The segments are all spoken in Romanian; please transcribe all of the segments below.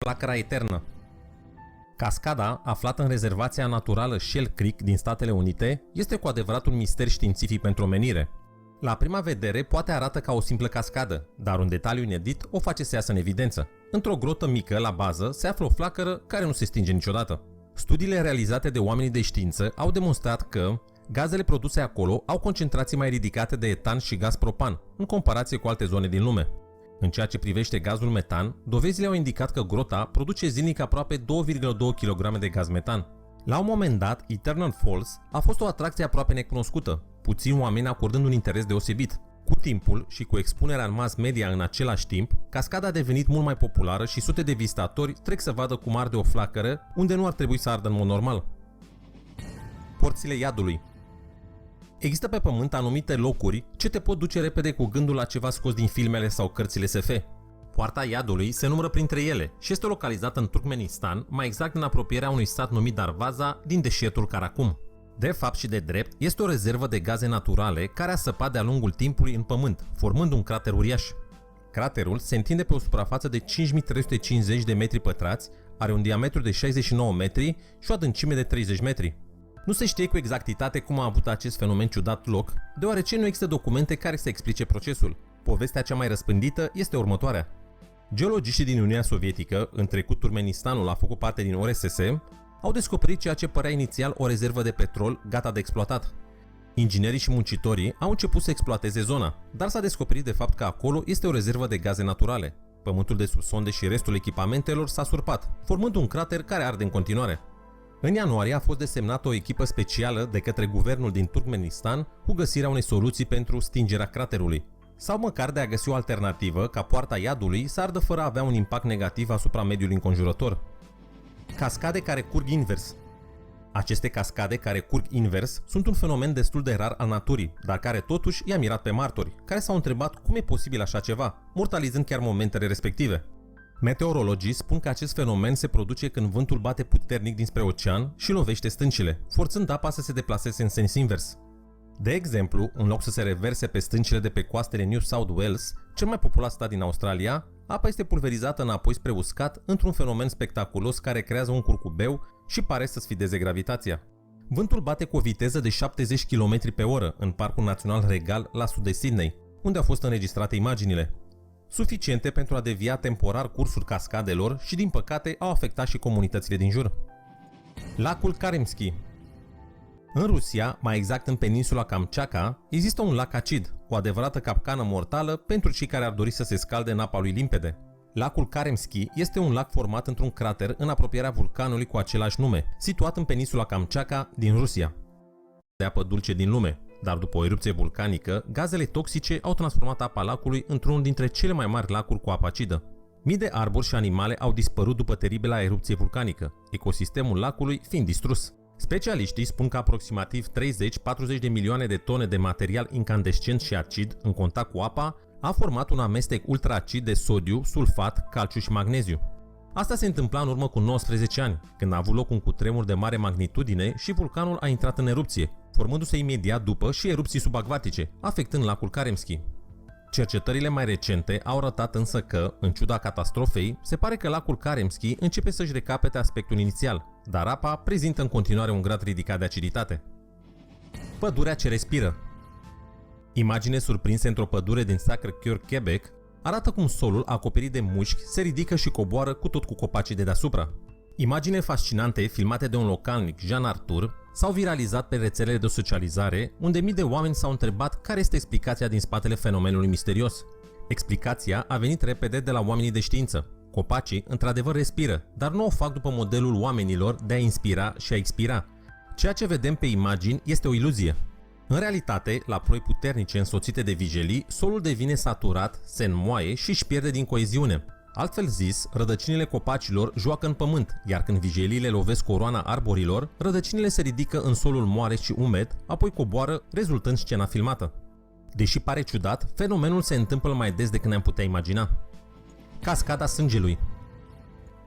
Flacăra eternă. Cascada, aflată în rezervația naturală Shell Creek din Statele Unite, este cu adevărat un mister științific pentru omenire. La prima vedere poate arată ca o simplă cascadă, dar un detaliu inedit o face să iasă în evidență. Într-o grotă mică, la bază, se află o flacără care nu se stinge niciodată. Studiile realizate de oamenii de știință au demonstrat că gazele produse acolo au concentrații mai ridicate de etan și gaz propan, în comparație cu alte zone din lume. În ceea ce privește gazul metan, dovezile au indicat că grota produce zilnic aproape 2,2 kg de gaz metan. La un moment dat, Eternal Falls a fost o atracție aproape necunoscută, puțini oameni acordând un interes deosebit. Cu timpul și cu expunerea în mass media în același timp, cascada a devenit mult mai populară și sute de vizitatori trec să vadă cum arde o flacără unde nu ar trebui să ardă în mod normal. Porțile iadului. Există pe pământ anumite locuri ce te pot duce repede cu gândul la ceva scos din filmele sau cărțile SF. Poarta Iadului se numără printre ele și este localizată în Turkmenistan, mai exact în apropierea unui sat numit Darvaza din deșertul Karakum. De fapt și de drept, este o rezervă de gaze naturale care a săpat de-a lungul timpului în pământ, formând un crater uriaș. Craterul se întinde pe o suprafață de 5350 de metri pătrați, are un diametru de 69 metri și o adâncime de 30 metri. Nu se știe cu exactitate cum a avut acest fenomen ciudat loc, deoarece nu există documente care să explice procesul. Povestea cea mai răspândită este următoarea. Geologiștii din Uniunea Sovietică, în trecut Turkmenistanul a făcut parte din URSS, au descoperit ceea ce părea inițial o rezervă de petrol gata de exploatat. Inginerii și muncitorii au început să exploateze zona, dar s-a descoperit de fapt că acolo este o rezervă de gaze naturale. Pământul de sub sonde și restul echipamentelor s-a surpat, formând un crater care arde în continuare. În ianuarie a fost desemnată o echipă specială de către guvernul din Turkmenistan cu găsirea unei soluții pentru stingerea craterului, sau măcar de a găsi o alternativă ca poarta iadului să ardă fără a avea un impact negativ asupra mediului înconjurător. Cascade care curg invers. Aceste cascade care curg invers sunt un fenomen destul de rar al naturii, dar care totuși i-a mirat pe martori, care s-au întrebat cum e posibil așa ceva, mortalizând chiar momentele respective. Meteorologii spun că acest fenomen se produce când vântul bate puternic dinspre ocean și lovește stâncile, forțând apa să se deplaseze în sens invers. De exemplu, în loc să se reverse pe stâncile de pe coastele New South Wales, cel mai populat stat din Australia, apa este pulverizată înapoi spre uscat într-un fenomen spectaculos care creează un curcubeu și pare să sfideze gravitația. Vântul bate cu o viteză de 70 km pe oră în Parcul Național Regal la sud de Sydney, unde au fost înregistrate imaginile. Suficiente pentru a devia temporar cursul cascadelor și, din păcate, au afectat și comunitățile din jur. Lacul Karymsky. În Rusia, mai exact în peninsula Kamchatka, există un lac acid, o adevărată capcană mortală pentru cei care ar dori să se scalde în apa lui limpede. Lacul Karymsky este un lac format într-un crater în apropierea vulcanului cu același nume, situat în peninsula Kamchatka din Rusia. De apă dulce din lume, dar după o erupție vulcanică, gazele toxice au transformat apa lacului într-unul dintre cele mai mari lacuri cu apă acidă. Mii de arbori și animale au dispărut după teribila erupție vulcanică, ecosistemul lacului fiind distrus. Specialiștii spun că aproximativ 30-40 de milioane de tone de material incandescent și acid în contact cu apa a format un amestec ultraacid de sodiu, sulfat, calciu și magneziu. Asta se întâmpla în urmă cu 19 ani, când a avut loc un cutremur de mare magnitudine și vulcanul a intrat în erupție, formându-se imediat după și erupții subacvatice, afectând lacul Karymsky. Cercetările mai recente au arătat însă că, în ciuda catastrofei, se pare că lacul Karymsky începe să-și recapete aspectul inițial, dar apa prezintă în continuare un grad ridicat de aciditate. Pădurea ce respiră. Imagine surprinse într-o pădure din Sacré-Cœur, Quebec, arată cum solul acoperit de mușchi se ridică și coboară cu tot cu copacii de deasupra. Imagine fascinante filmate de un localnic, Jean Arthur, s-au viralizat pe rețelele de socializare, unde mii de oameni s-au întrebat care este explicația din spatele fenomenului misterios. Explicația a venit repede de la oamenii de știință. Copacii, într-adevăr, respiră, dar nu o fac după modelul oamenilor de a inspira și a expira. Ceea ce vedem pe imagini este o iluzie. În realitate, la ploi puternice însoțite de vijelii, solul devine saturat, se înmoaie și își pierde din coeziune. Altfel zis, rădăcinile copacilor joacă în pământ, iar când vijeliile lovesc coroana arborilor, rădăcinile se ridică în solul moare și umed, apoi coboară, rezultând scena filmată. Deși pare ciudat, fenomenul se întâmplă mai des decât ne-am putea imagina. Cascada Sângelui.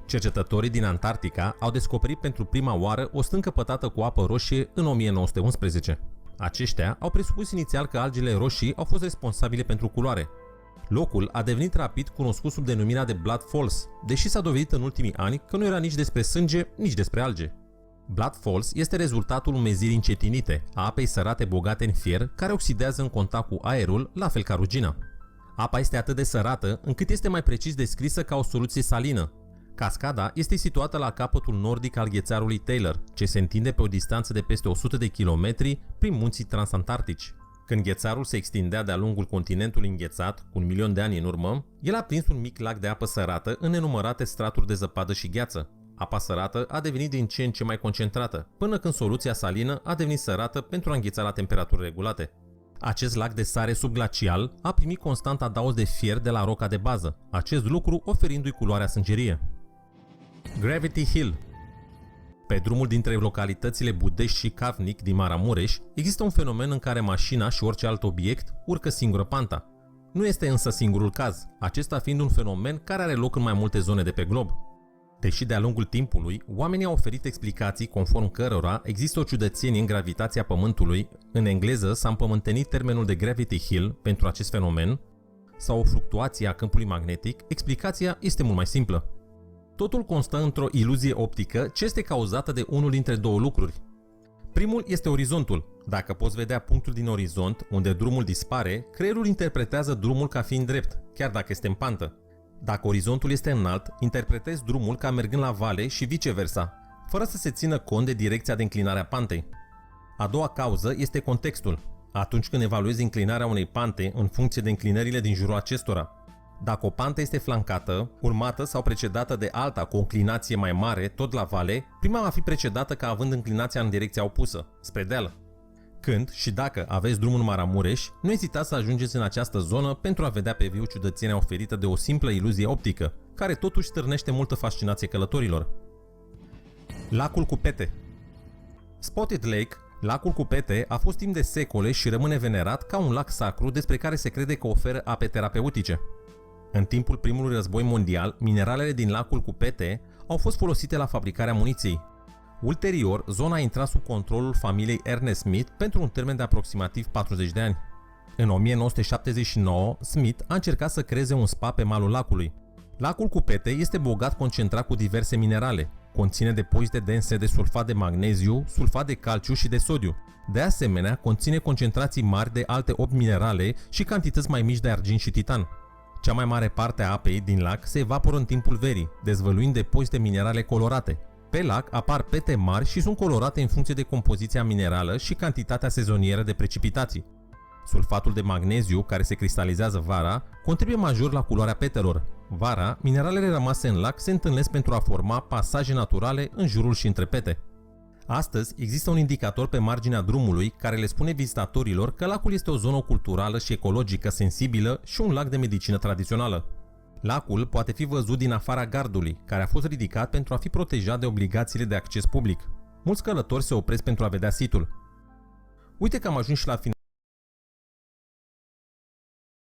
Cercetătorii din Antarctica au descoperit pentru prima oară o stâncă pătată cu apă roșie în 1911. Aceștia au presupus inițial că algele roșii au fost responsabile pentru culoare. Locul a devenit rapid cunoscut sub denumirea de Blood Falls, deși s-a dovedit în ultimii ani că nu era nici despre sânge, nici despre alge. Blood Falls este rezultatul umezirii încetinite a apei sărate bogate în fier care oxidează în contact cu aerul, la fel ca rugina. Apa este atât de sărată încât este mai precis descrisă ca o soluție salină. Cascada este situată la capătul nordic al ghețarului Taylor, ce se întinde pe o distanță de peste 100 de kilometri prin munții transantarctici. Când ghețarul se extindea de-a lungul continentului înghețat, cu 1 milion de ani în urmă, el a prins un mic lac de apă sărată în nenumărate straturi de zăpadă și gheață. Apa sărată a devenit din ce în ce mai concentrată, până când soluția salină a devenit sărată pentru a îngheța la temperaturi regulate. Acest lac de sare subglacial a primit constant adaos de fier de la roca de bază, acest lucru oferindu-i culoarea sângerie. Gravity Hill. Pe drumul dintre localitățile Budești și Cavnic din Maramureș există un fenomen în care mașina și orice alt obiect urcă singură panta. Nu este însă singurul caz, acesta fiind un fenomen care are loc în mai multe zone de pe glob. Deși de-a lungul timpului, oamenii au oferit explicații conform cărora există o ciudățenie în gravitația Pământului, în engleză s-a împământenit termenul de Gravity Hill pentru acest fenomen, sau o fluctuație a câmpului magnetic, explicația este mult mai simplă. Totul constă într-o iluzie optică ce este cauzată de unul dintre două lucruri. Primul este orizontul. Dacă poți vedea punctul din orizont, unde drumul dispare, creierul interpretează drumul ca fiind drept, chiar dacă este în pantă. Dacă orizontul este înalt, interpretezi drumul ca mergând la vale și viceversa, fără să se țină cont de direcția de înclinare a pantei. A doua cauză este contextul. Atunci când evaluezi înclinarea unei pante în funcție de înclinările din jurul acestora. Dacă o pantă este flancată, urmată sau precedată de alta cu o înclinație mai mare, tot la vale, prima va fi precedată ca având înclinația în direcția opusă, spre deal. Când și dacă aveți drumul în Maramureș, nu ezitați să ajungeți în această zonă pentru a vedea pe viu ciudățenia oferită de o simplă iluzie optică, care totuși stârnește multă fascinație călătorilor. Lacul cu pete. Spotted Lake, lacul cu pete, a fost timp de secole și rămâne venerat ca un lac sacru despre care se crede că oferă ape terapeutice. În timpul primului război mondial, mineralele din lacul cu pete au fost folosite la fabricarea muniției. Ulterior, zona a intrat sub controlul familiei Ernest Smith pentru un termen de aproximativ 40 de ani. În 1979, Smith a încercat să creeze un spa pe malul lacului. Lacul cu pete este bogat concentrat cu diverse minerale. Conține depozite dense de sulfat de magneziu, sulfat de calciu și de sodiu. De asemenea, conține concentrații mari de alte 8 minerale și cantități mai mici de argint și titan. Cea mai mare parte a apei din lac se evaporă în timpul verii, dezvăluind depozite minerale colorate. Pe lac apar pete mari și sunt colorate în funcție de compoziția minerală și cantitatea sezonieră de precipitații. Sulfatul de magneziu, care se cristalizează vara, contribuie major la culoarea petelor. Vara, mineralele rămase în lac se întâlnesc pentru a forma pasaje naturale în jurul și între pete. Astăzi există un indicator pe marginea drumului care le spune vizitatorilor că lacul este o zonă culturală și ecologică sensibilă și un lac de medicină tradițională. Lacul poate fi văzut din afara gardului, care a fost ridicat pentru a fi protejat de obligațiile de acces public. Mulți călători se opresc pentru a vedea situl. Uite că am ajuns și la final.